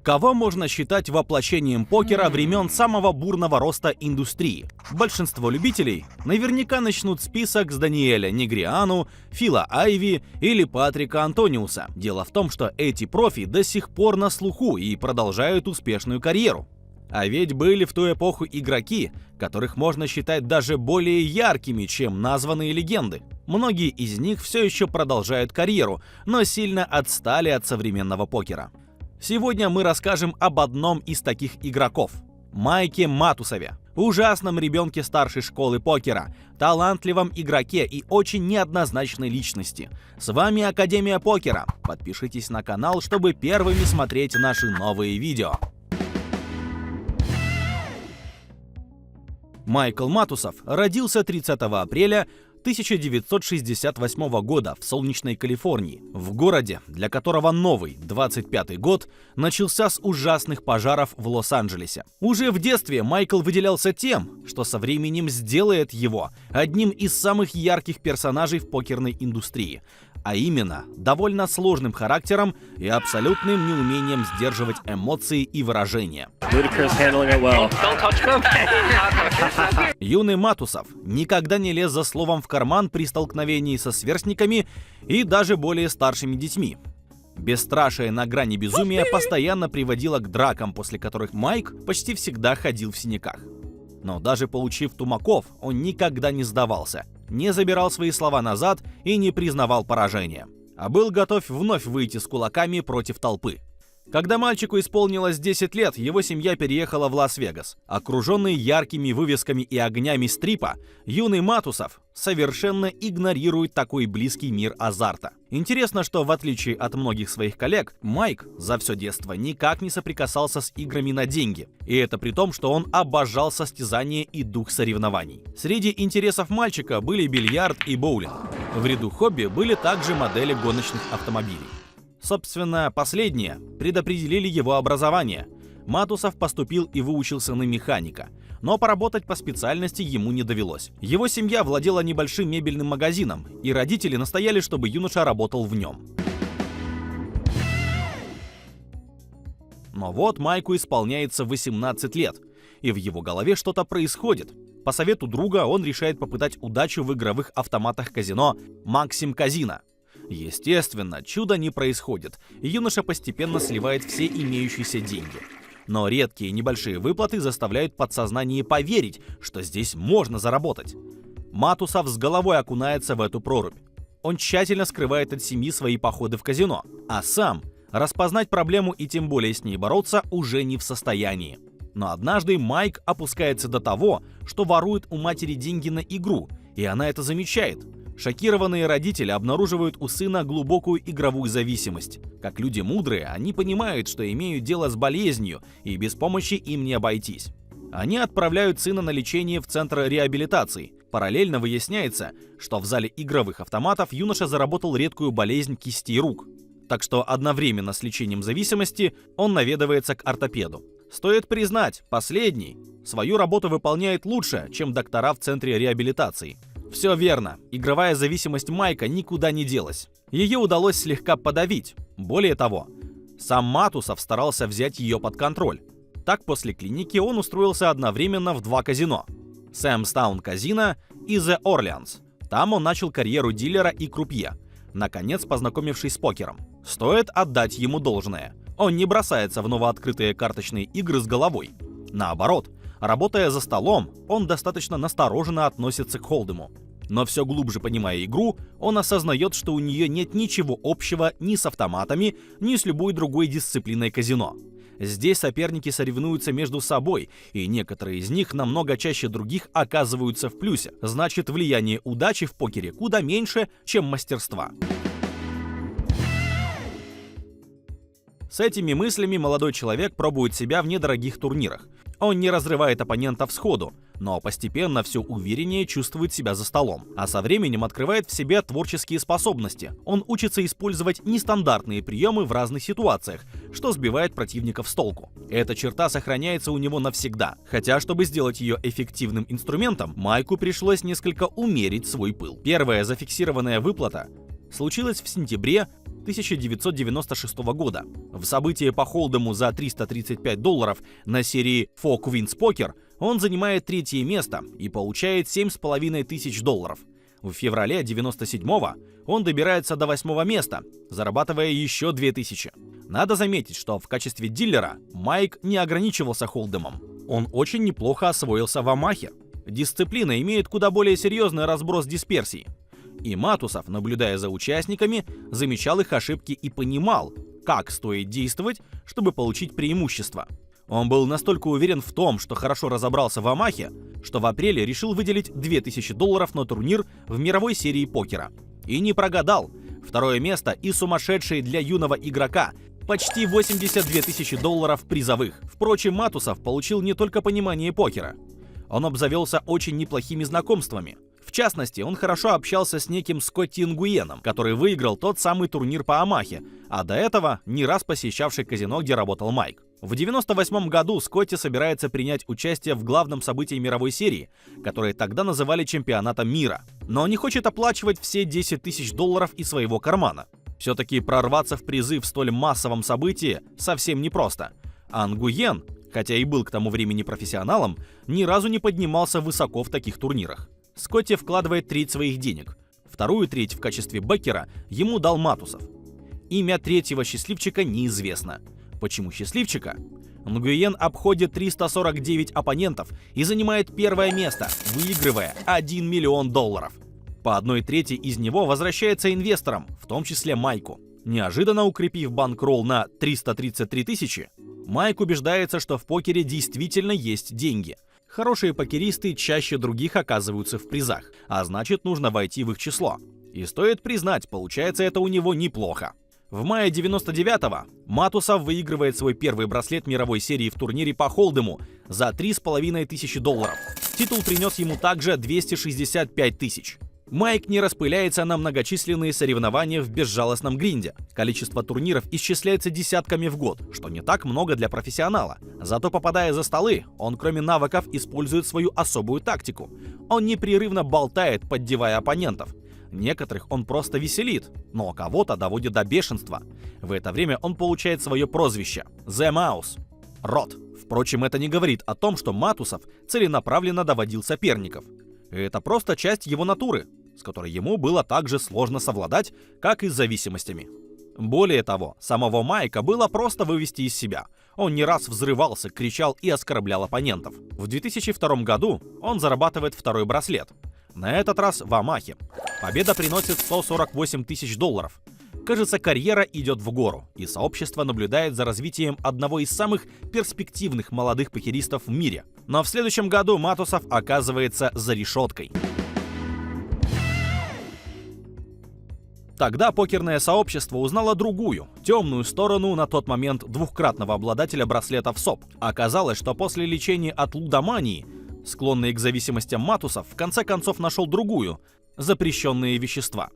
Кого можно считать воплощением покера времен самого бурного роста индустрии? Большинство любителей наверняка начнут список с Даниэля Негриану, Фила Айви или Патрика Антониуса. Дело в том, что эти профи до сих пор на слуху и продолжают успешную карьеру. А ведь были в ту эпоху игроки, которых можно считать даже более яркими, чем названные легенды. Многие из них все еще продолжают карьеру, но сильно отстали от современного покера. Сегодня мы расскажем об одном из таких игроков – Майке Матусове. Ужасном ребенке старшей школы покера, талантливом игроке и очень неоднозначной личности. С вами Академия Покера. Подпишитесь на канал, чтобы первыми смотреть наши новые видео. Майкл Матусов родился 30 апреля 1968 года в солнечной Калифорнии, в городе, для которого новый, 25-й год, начался с ужасных пожаров в Лос-Анджелесе. Уже в детстве Майкл выделялся тем, что со временем сделает его одним из самых ярких персонажей в покерной индустрии, а именно довольно сложным характером и абсолютным неумением сдерживать эмоции и выражения. Юный Матусов никогда не лез за словом в карман при столкновении со сверстниками и даже более старшими детьми. Бесстрашие на грани безумия постоянно приводило к дракам, после которых Майк почти всегда ходил в синяках. Но даже получив тумаков, он никогда не сдавался, не забирал свои слова назад и не признавал поражения, а был готов вновь выйти с кулаками против толпы. Когда мальчику исполнилось 10 лет, его семья переехала в Лас-Вегас. Окруженный яркими вывесками и огнями стрипа, юный Матусов совершенно игнорирует такой близкий мир азарта. Интересно, что в отличие от многих своих коллег, Майк за все детство никак не соприкасался с играми на деньги. И это при том, что он обожал состязания и дух соревнований. Среди интересов мальчика были бильярд и боулинг. В ряду хобби были также модели гоночных автомобилей. Собственно, последние предопределили его образование. Матусов поступил и выучился на механика, но поработать по специальности ему не довелось. Его семья владела небольшим мебельным магазином, и родители настояли, чтобы юноша работал в нем. Но вот Майку исполняется 18 лет, и в его голове что-то происходит. По совету друга он решает попытать удачу в игровых автоматах казино «Максим Казино». Естественно, чуда не происходит, и юноша постепенно сливает все имеющиеся деньги. Но редкие небольшие выплаты заставляют подсознание поверить, что здесь можно заработать. Матусов с головой окунается в эту прорубь. Он тщательно скрывает от семьи свои походы в казино, а сам распознать проблему и тем более с ней бороться уже не в состоянии. Но однажды Майк опускается до того, что ворует у матери деньги на игру, и она это замечает. Шокированные родители обнаруживают у сына глубокую игровую зависимость. Как люди мудрые, они понимают, что имеют дело с болезнью, и без помощи им не обойтись. Они отправляют сына на лечение в центр реабилитации. Параллельно выясняется, что в зале игровых автоматов юноша заработал редкую болезнь кистей рук. Так что одновременно с лечением зависимости он наведывается к ортопеду. Стоит признать, последний свою работу выполняет лучше, чем доктора в центре реабилитации. Все верно, игровая зависимость Майка никуда не делась. Ее удалось слегка подавить. Более того, сам Матусов старался взять ее под контроль. Так, после клиники он устроился одновременно в два казино – Сэмстаун Казино и The Orleans. Там он начал карьеру дилера и крупье, наконец познакомившись с покером. Стоит отдать ему должное. Он не бросается в новооткрытые карточные игры с головой. Наоборот, работая за столом, он достаточно настороженно относится к холдему. Но все глубже понимая игру, он осознает, что у нее нет ничего общего ни с автоматами, ни с любой другой дисциплиной казино. Здесь соперники соревнуются между собой, и некоторые из них намного чаще других оказываются в плюсе. Значит, влияние удачи в покере куда меньше, чем мастерства. С этими мыслями молодой человек пробует себя в недорогих турнирах. Он не разрывает оппонентов сходу, но постепенно все увереннее чувствует себя за столом, а со временем открывает в себе творческие способности. Он учится использовать нестандартные приемы в разных ситуациях, что сбивает противников с толку. Эта черта сохраняется у него навсегда, хотя чтобы сделать ее эффективным инструментом, Майку пришлось несколько умерить свой пыл. Первая зафиксированная выплата случилась в сентябре 1996 года. В событии по холдему за $335 на серии Four Queens Poker он занимает третье место и получает $7500. В феврале 1997-го он добирается до 8-го места, зарабатывая еще 2000. Надо заметить, что в качестве дилера Майк не ограничивался холдемом. Он очень неплохо освоился в Омахе. Дисциплина имеет куда более серьезный разброс дисперсий. И Матусов, наблюдая за участниками, замечал их ошибки и понимал, как стоит действовать, чтобы получить преимущество. Он был настолько уверен в том, что хорошо разобрался в Омахе, что в апреле решил выделить $2000 на турнир в мировой серии покера. И не прогадал. Второе место и сумасшедшие для юного игрока почти $82 000 призовых. Впрочем, Матусов получил не только понимание покера. Он обзавелся очень неплохими знакомствами. В частности, он хорошо общался с неким Скотти Нгуеном, который выиграл тот самый турнир по Омахе, а до этого не раз посещавший казино, где работал Майк. В 1998 году Скотти собирается принять участие в главном событии мировой серии, которое тогда называли чемпионатом мира, но не хочет оплачивать все $10 000 из своего кармана. Все-таки прорваться в призы в столь массовом событии совсем непросто. А Нгуен, хотя и был к тому времени профессионалом, ни разу не поднимался высоко в таких турнирах. Скотти вкладывает треть своих денег. Вторую треть в качестве бэкера ему дал Матусов. Имя третьего счастливчика неизвестно. Почему счастливчика? Нгуен обходит 349 оппонентов и занимает первое место, выигрывая $1 миллион. По 1/3 из него возвращается инвесторам, в том числе Майку. Неожиданно укрепив банкролл на 333 000, Майк убеждается, что в покере действительно есть деньги. Хорошие покеристы чаще других оказываются в призах, а значит, нужно войти в их число. И стоит признать, получается это у него неплохо. В мае 99-го Матусов выигрывает свой первый браслет мировой серии в турнире по холдему за $3500. Титул принес ему также 265 000. Майк не распыляется на многочисленные соревнования в безжалостном гринде. Количество турниров исчисляется десятками в год, что не так много для профессионала. Зато, попадая за столы, он кроме навыков использует свою особую тактику. Он непрерывно болтает, поддевая оппонентов. Некоторых он просто веселит, но кого-то доводит до бешенства. В это время он получает свое прозвище – The Mouse – Рот. Впрочем, это не говорит о том, что Матусов целенаправленно доводил соперников. Это просто часть его натуры, с которой ему было так же сложно совладать, как и с зависимостями. Более того, самого Майка было просто вывести из себя. Он не раз взрывался, кричал и оскорблял оппонентов. В 2002 году он зарабатывает второй браслет. На этот раз в Омахе. Победа приносит $148 000. Кажется, карьера идет в гору, и сообщество наблюдает за развитием одного из самых перспективных молодых покеристов в мире. Но в следующем году Матусов оказывается за решеткой. Тогда покерное сообщество узнало другую, темную сторону на тот момент двукратного обладателя браслета в СОП. Оказалось, что после лечения от лудомании, склонный к зависимостям Матусов в конце концов нашел другую – запрещенные вещества.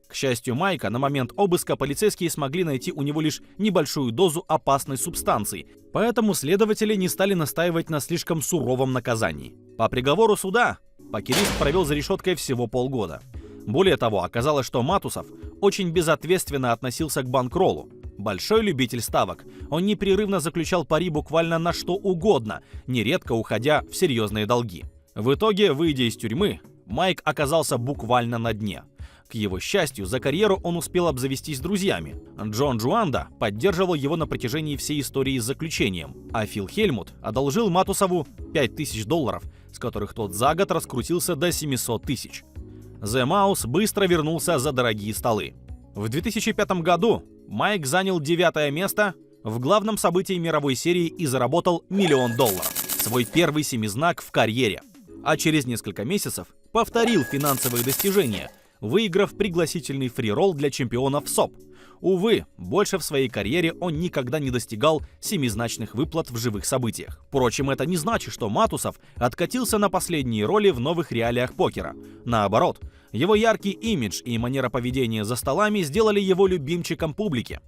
К счастью Майка, на момент обыска полицейские смогли найти у него лишь небольшую дозу опасной субстанции, поэтому следователи не стали настаивать на слишком суровом наказании. По приговору суда покерист провел за решеткой всего полгода. Более того, оказалось, что Матусов очень безответственно относился к банкроллу. Большой любитель ставок, он непрерывно заключал пари буквально на что угодно, нередко уходя в серьезные долги. В итоге, выйдя из тюрьмы, Майк оказался буквально на дне. К его счастью, за карьеру он успел обзавестись друзьями. Джон Джуанда поддерживал его на протяжении всей истории с заключением, а Фил Хельмут одолжил Матусову $5000, с которых тот за год раскрутился до 700 000. The Mouse быстро вернулся за дорогие столы. В 2005 году Майк занял 9-е место в главном событии мировой серии и заработал $1 миллион, свой первый семизнак в карьере. А через несколько месяцев повторил финансовые достижения, выиграв пригласительный фриролл для чемпионов СОП. Увы, больше в своей карьере он никогда не достигал семизначных выплат в живых событиях. Впрочем, это не значит, что Матусов откатился на последние роли в новых реалиях покера. Наоборот, его яркий имидж и манера поведения за столами сделали его любимчиком публики.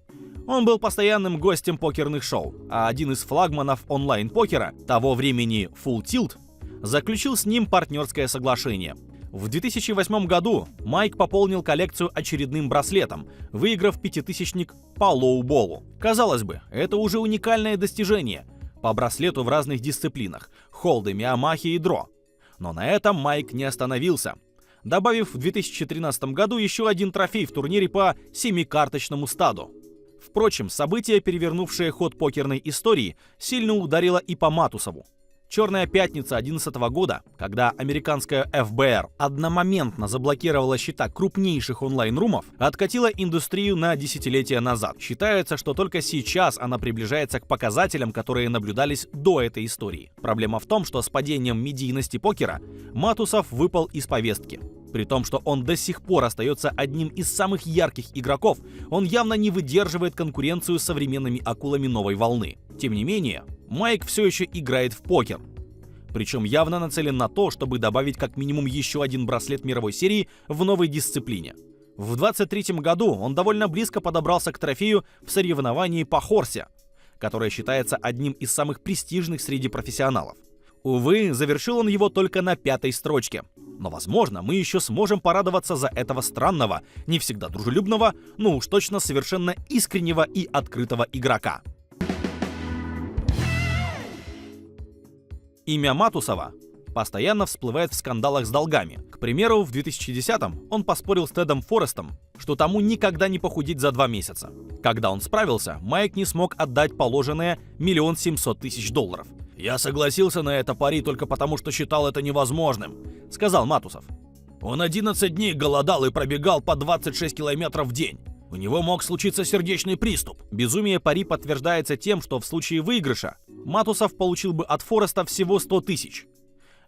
Он был постоянным гостем покерных шоу, а один из флагманов онлайн-покера того времени Full Tilt заключил с ним партнерское соглашение. В 2008 году Майк пополнил коллекцию очередным браслетом, выиграв пятитысячник по лоу-болу. Казалось бы, это уже уникальное достижение. По браслету в разных дисциплинах – холды, миамахи и дро. Но на этом Майк не остановился, добавив в 2013 году еще один трофей в турнире по семикарточному стаду. Впрочем, событие, перевернувшее ход покерной истории, сильно ударило и по Матусову. «Черная пятница» 2011 года, когда американская ФБР одномоментно заблокировала счета крупнейших онлайн-румов, откатила индустрию на десятилетия назад. Считается, что только сейчас она приближается к показателям, которые наблюдались до этой истории. Проблема в том, что с падением медийности покера Матусов выпал из повестки. При том, что он до сих пор остается одним из самых ярких игроков, он явно не выдерживает конкуренцию с современными акулами новой волны. Тем не менее, Майк все еще играет в покер. Причем явно нацелен на то, чтобы добавить как минимум еще один браслет мировой серии в новой дисциплине. В 2023 году он довольно близко подобрался к трофею в соревновании по хорсе, которое считается одним из самых престижных среди профессионалов. Увы, завершил он его только на 5-й строчке. Но, возможно, мы еще сможем порадоваться за этого странного, не всегда дружелюбного, но уж точно совершенно искреннего и открытого игрока. Имя Матусова постоянно всплывает в скандалах с долгами. К примеру, в 2010-м он поспорил с Тедом Форестом, что тому никогда не похудеть за 2 месяца. Когда он справился, Майк не смог отдать положенное $1 700 000. «Я согласился на это пари только потому, что считал это невозможным», — сказал Матусов. «Он 11 дней голодал и пробегал по 26 километров в день. У него мог случиться сердечный приступ». Безумие пари подтверждается тем, что в случае выигрыша Матусов получил бы от Фореста всего 100 000.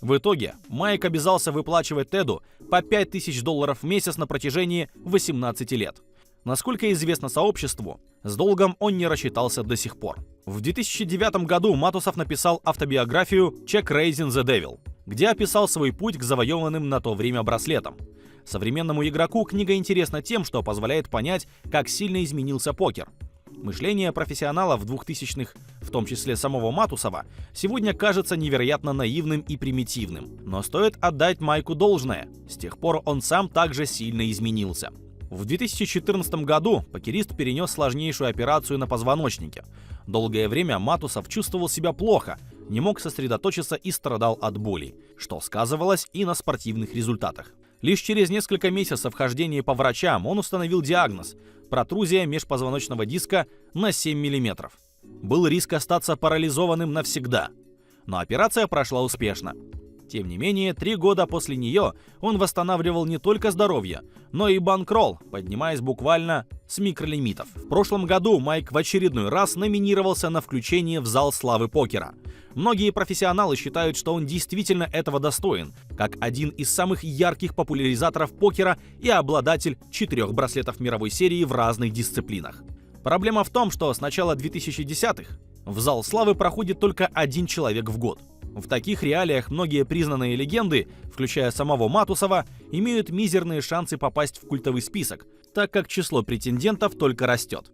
В итоге Майк обязался выплачивать Теду по $5000 в месяц на протяжении 18 лет. Насколько известно сообществу, с долгом он не рассчитался до сих пор. В 2009 году Матусов написал автобиографию «Check Raising the Devil», где описал свой путь к завоеванным на то время браслетам. Современному игроку книга интересна тем, что позволяет понять, как сильно изменился покер. Мышление профессионалов 2000-х, в том числе самого Матусова, сегодня кажется невероятно наивным и примитивным. Но стоит отдать Майку должное, с тех пор он сам также сильно изменился. В 2014 году покерист перенес сложнейшую операцию на позвоночнике. Долгое время Матусов чувствовал себя плохо, не мог сосредоточиться и страдал от боли, что сказывалось и на спортивных результатах. Лишь через несколько месяцев хождения по врачам он установил диагноз – протрузия межпозвоночного диска на 7 мм. Был риск остаться парализованным навсегда. Но операция прошла успешно. Тем не менее, 3 года после нее он восстанавливал не только здоровье, но и банкролл, поднимаясь буквально с микролимитов. В прошлом году Майк в очередной раз номинировался на включение в зал славы покера. Многие профессионалы считают, что он действительно этого достоин, как один из самых ярких популяризаторов покера и обладатель 4 браслетов мировой серии в разных дисциплинах. Проблема в том, что с начала 2010-х в зал славы проходит только 1 человек в год. В таких реалиях многие признанные легенды, включая самого Матусова, имеют мизерные шансы попасть в культовый список, так как число претендентов только растет.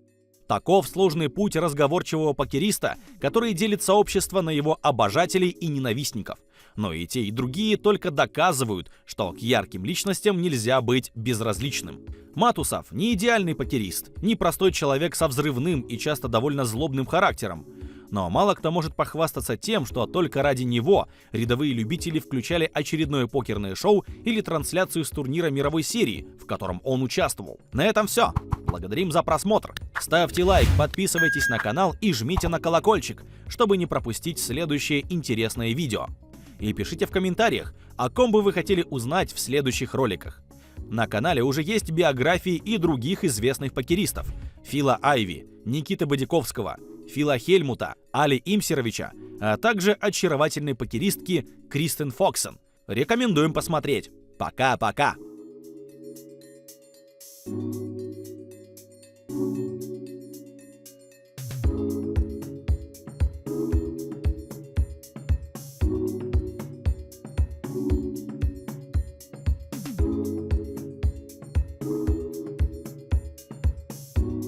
Таков сложный путь разговорчивого покериста, который делит сообщество на его обожателей и ненавистников. Но и те, и другие только доказывают, что к ярким личностям нельзя быть безразличным. Матусов не идеальный покерист, не простой человек со взрывным и часто довольно злобным характером. Но мало кто может похвастаться тем, что только ради него рядовые любители включали очередное покерное шоу или трансляцию с турнира мировой серии, в котором он участвовал. На этом все. Благодарим за просмотр. Ставьте лайк, подписывайтесь на канал и жмите на колокольчик, чтобы не пропустить следующее интересное видео. И пишите в комментариях, о ком бы вы хотели узнать в следующих роликах. На канале уже есть биографии и других известных покеристов: Фила Айви, Никиты Бодяковского, Фила Хельмута, Али Имсеровича, а также очаровательной покеристки Кристен Фоксен. Рекомендуем посмотреть. Пока-пока!